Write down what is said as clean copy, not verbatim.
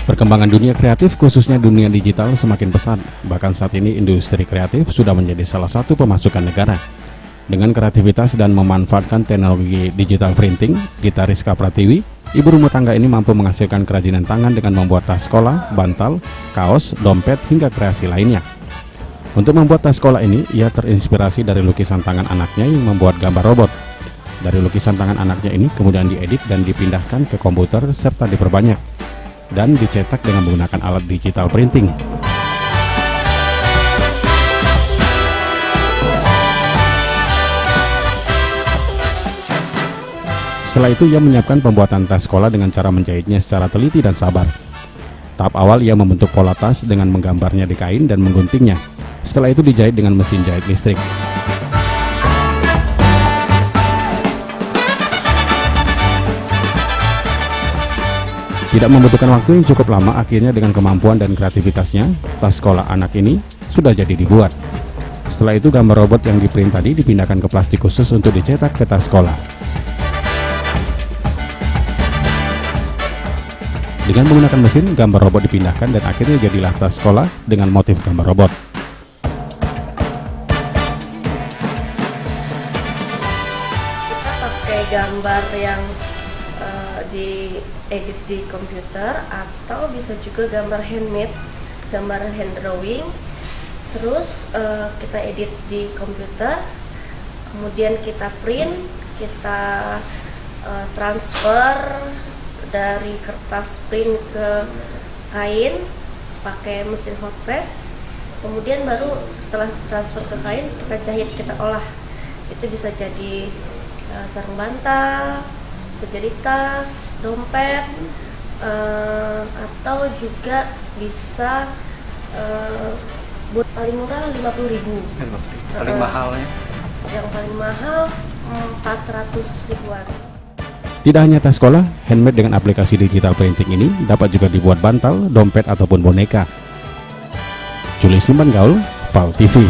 Perkembangan dunia kreatif, khususnya dunia digital, semakin pesat. Bahkan saat ini industri kreatif sudah menjadi salah satu pemasukan negara. Dengan kreativitas dan memanfaatkan teknologi digital printing, Gita Rizka Pratiwi, ibu rumah tangga ini mampu menghasilkan kerajinan tangan dengan membuat tas sekolah, bantal, kaos, dompet, hingga kreasi lainnya. Untuk membuat tas sekolah ini, ia terinspirasi dari lukisan tangan anaknya yang membuat gambar robot. Dari lukisan tangan anaknya ini kemudian diedit dan dipindahkan ke komputer serta diperbanyak dan dicetak dengan menggunakan alat digital printing. Setelah itu ia menyiapkan pembuatan tas sekolah dengan cara menjahitnya secara teliti dan sabar. Tahap awal ia membentuk pola tas dengan menggambarnya di kain dan mengguntingnya. Setelah itu dijahit dengan mesin jahit listrik. Tidak membutuhkan waktu yang cukup lama, akhirnya dengan kemampuan dan kreativitasnya, tas sekolah anak ini sudah jadi dibuat. Setelah itu gambar robot yang diprint tadi dipindahkan ke plastik khusus untuk dicetak ke tas sekolah. Dengan menggunakan mesin, gambar robot dipindahkan dan akhirnya jadilah tas sekolah dengan motif gambar robot. Kita pakai gambar yang diedit di komputer atau bisa juga gambar handmade, gambar hand drawing. Terus kita edit di komputer, kemudian kita print, kita transfer dari kertas print ke kain pakai mesin hot press. Kemudian baru setelah transfer ke kain kita jahit, kita olah. Itu bisa jadi sarung bantal, bisa jadi tas, dompet, atau juga bisa buat paling murah 50.000. Paling mahalnya? Yang paling mahal 400 ribuan. Tidak hanya tas sekolah, handmade dengan aplikasi digital printing ini dapat juga dibuat bantal, dompet, ataupun boneka. Julius Limban Gaul, PAL TV.